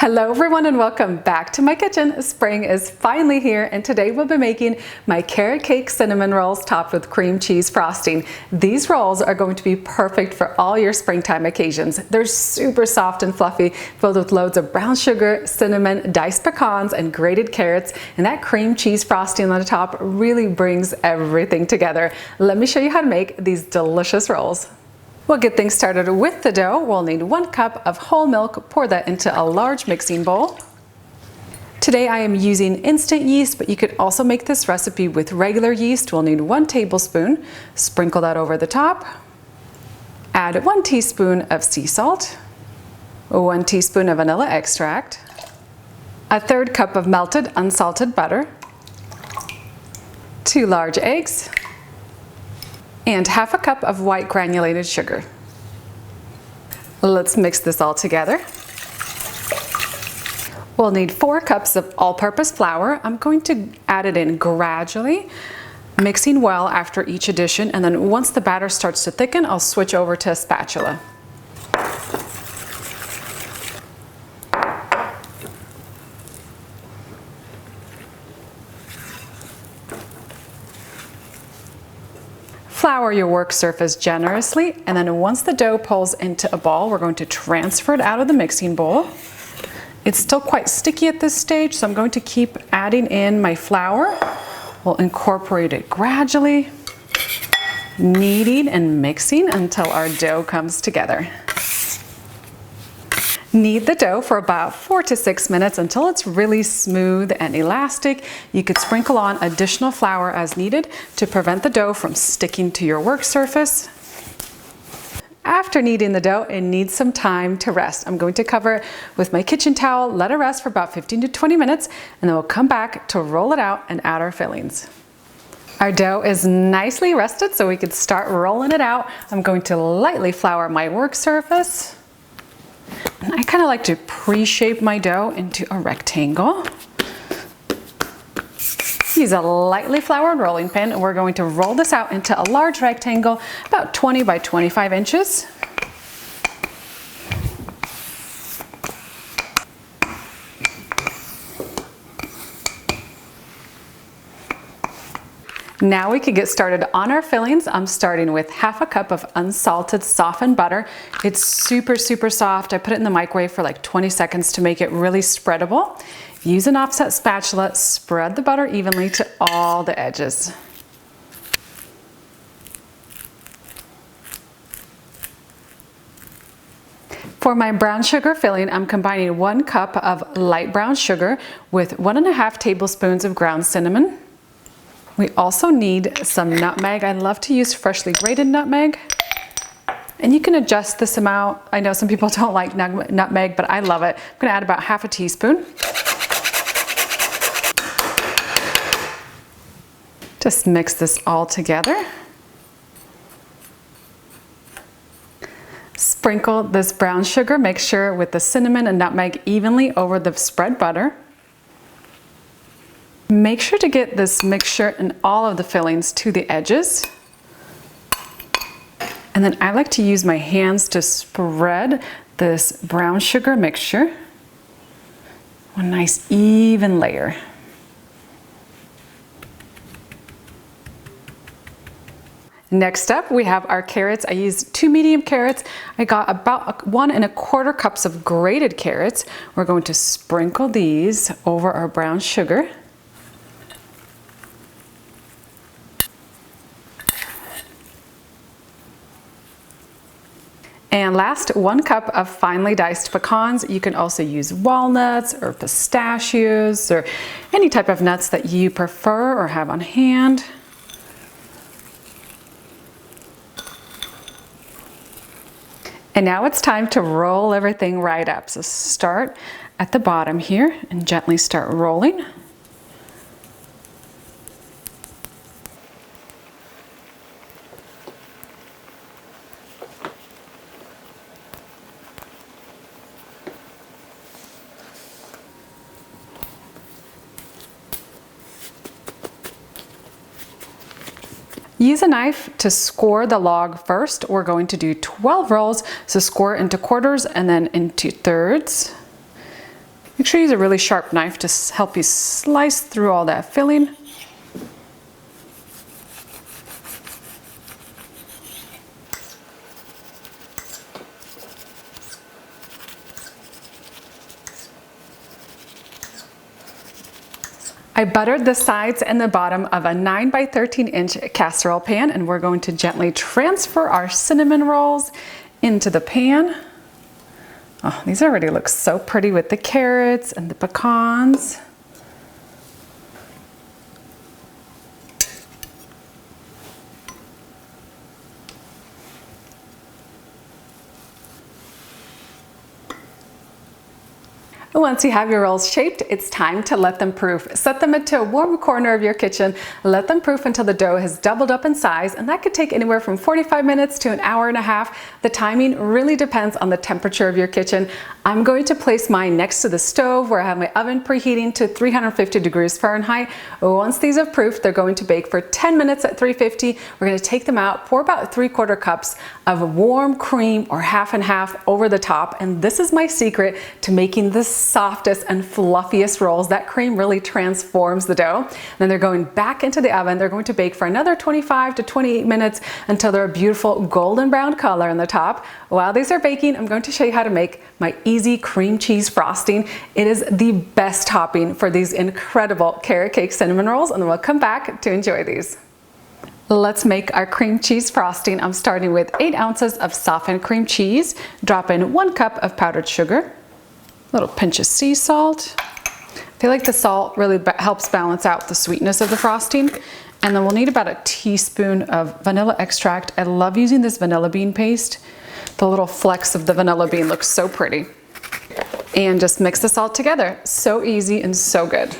Hello everyone and welcome back to my kitchen. Spring is finally here and today we'll be making my carrot cake cinnamon rolls topped with cream cheese frosting. These rolls are going to be perfect for all your springtime occasions. They're super soft and fluffy, filled with loads of brown sugar, cinnamon, diced pecans, and grated carrots, and that cream cheese frosting on the top really brings everything together. Let me show you how to make these delicious rolls. We'll get things started with the dough. We'll need 1 cup of whole milk. Pour that into a large mixing bowl. Today I am using instant yeast, but you could also make this recipe with regular yeast. We'll need 1 tablespoon. Sprinkle that over the top. Add 1 teaspoon of sea salt, 1 teaspoon of vanilla extract, 1/3 cup of melted unsalted butter, 2 large eggs, and 1/2 cup of white granulated sugar. Let's mix this all together. We'll need 4 cups of all-purpose flour. I'm going to add it in gradually, mixing well after each addition, and then once the batter starts to thicken, I'll switch over to a spatula. Flour your work surface generously, and then once the dough pulls into a ball, we're going to transfer it out of the mixing bowl. It's still quite sticky at this stage, so I'm going to keep adding in my flour. We'll incorporate it gradually, kneading and mixing until our dough comes together. Knead the dough for about 4 to 6 minutes until it's really smooth and elastic. You could sprinkle on additional flour as needed to prevent the dough from sticking to your work surface. After kneading the dough, it needs some time to rest. I'm going to cover it with my kitchen towel, let it rest for about 15 to 20 minutes, and then we'll come back to roll it out and add our fillings. Our dough is nicely rested, so we could start rolling it out. I'm going to lightly flour my work surface. I kind of like to pre-shape my dough into a rectangle. Use a lightly floured rolling pin, and we're going to roll this out into a large rectangle about 20 by 25 inches. Now we can get started on our fillings. I'm starting with 1/2 cup of unsalted softened butter. It's super soft. I put it in the microwave for like 20 seconds to make it really spreadable. Use an offset spatula, spread the butter evenly to all the edges. For my brown sugar filling, I'm combining 1 cup of light brown sugar with 1.5 tablespoons of ground cinnamon. We also need some nutmeg. I love to use freshly grated nutmeg. And you can adjust this amount. I know some people don't like nutmeg, but I love it. I'm gonna add about 1/2 teaspoon. Just mix this all together. Sprinkle this brown sugar mixture with the cinnamon and nutmeg evenly over the spread butter. Make sure to get this mixture and all of the fillings to the edges. And then I like to use my hands to spread this brown sugar mixture. A nice even layer. Next up, we have our carrots. I used 2 medium carrots. I got about 1 1/4 cups of grated carrots. We're going to sprinkle these over our brown sugar. And last, 1 cup of finely diced pecans. You can also use walnuts or pistachios or any type of nuts that you prefer or have on hand. And now it's time to roll everything right up. So start at the bottom here and gently start rolling. Use a knife to score the log first. We're going to do 12 rolls, so score into quarters and then into thirds. Make sure you use a really sharp knife to help you slice through all that filling. I buttered the sides and the bottom of a 9 by 13 inch casserole pan, and we're going to gently transfer our cinnamon rolls into the pan. Oh, these already look so pretty with the carrots and the pecans. Once you have your rolls shaped, it's time to let them proof. Set them into a warm corner of your kitchen. Let them proof until the dough has doubled up in size, and that could take anywhere from 45 minutes to an hour and a half. The timing really depends on the temperature of your kitchen. I'm going to place mine next to the stove where I have my oven preheating to 350 degrees Fahrenheit. Once these have proofed, they're going to bake for 10 minutes at 350. We're going to take them out, pour about 3/4 cups of warm cream or half and half over the top, and this is my secret to making this softest and fluffiest rolls. That cream really transforms the dough. Then they're going back into the oven. They're going to bake for another 25 to 28 minutes until they're a beautiful golden brown color on the top. While these are baking, I'm going to show you how to make my easy cream cheese frosting. It is the best topping for these incredible carrot cake cinnamon rolls, and then we'll come back to enjoy these. Let's make our cream cheese frosting. I'm starting with 8 ounces of softened cream cheese. Drop in 1 cup of powdered sugar, little pinch of sea salt. I feel like the salt really helps balance out the sweetness of the frosting. And then we'll need about a teaspoon of vanilla extract. I love using this vanilla bean paste. The little flecks of the vanilla bean looks so pretty. And just mix this all together. So easy and so good.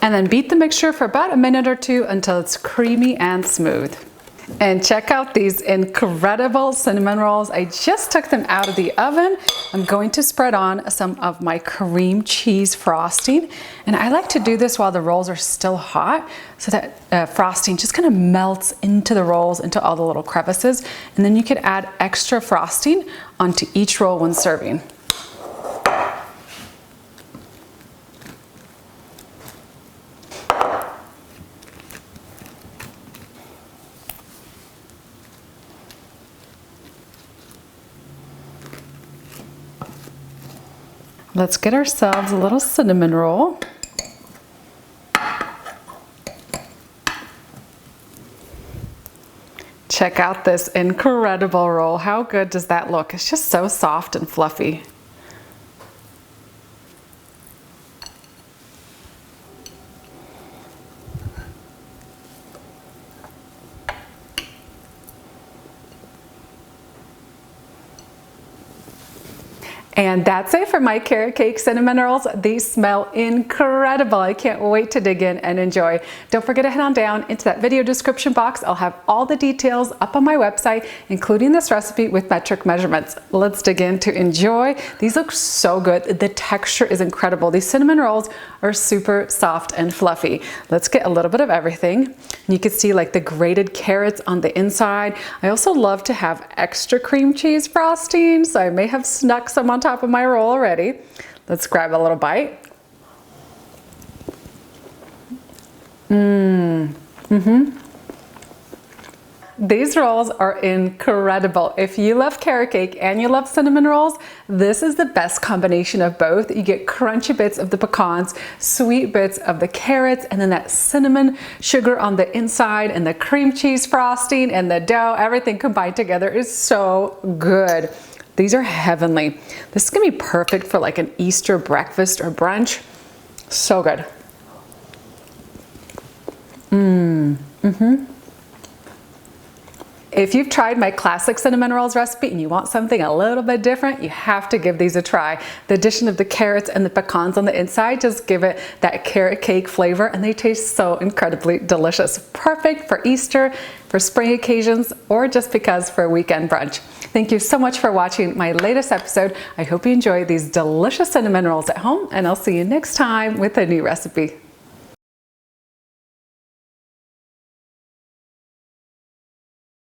And then beat the mixture for about a minute or two until it's creamy and smooth. And check out these incredible cinnamon rolls. I just took them out of the oven. I'm going to spread on some of my cream cheese frosting. And I like to do this while the rolls are still hot so that frosting just kind of melts into the rolls, into all the little crevices. And then you could add extra frosting onto each roll when serving. Let's get ourselves a little cinnamon roll. Check out this incredible roll. How good does that look? It's just so soft and fluffy. And that's it for my carrot cake cinnamon rolls. These smell incredible. I can't wait to dig in and enjoy. Don't forget to head on down into that video description box. I'll have all the details up on my website, including this recipe with metric measurements. Let's dig in to enjoy. These look so good. The texture is incredible. These cinnamon rolls are super soft and fluffy. Let's get a little bit of everything. You can see like the grated carrots on the inside. I also love to have extra cream cheese frosting, so I may have snuck some on top of my roll already. Let's grab a little bite. These rolls are incredible. If you love carrot cake and you love cinnamon rolls, this is the best combination of both. You get crunchy bits of the pecans, sweet bits of the carrots, and then that cinnamon sugar on the inside, and the cream cheese frosting and the dough. Everything combined together is so good. These are heavenly. This is gonna be perfect for like an Easter breakfast or brunch. So good. If you've tried my classic cinnamon rolls recipe and you want something a little bit different, you have to give these a try. The addition of the carrots and the pecans on the inside just give it that carrot cake flavor, and they taste so incredibly delicious. Perfect for Easter, for spring occasions, or just because for a weekend brunch. Thank you so much for watching my latest episode. I hope you enjoy these delicious cinnamon rolls at home, and I'll see you next time with a new recipe.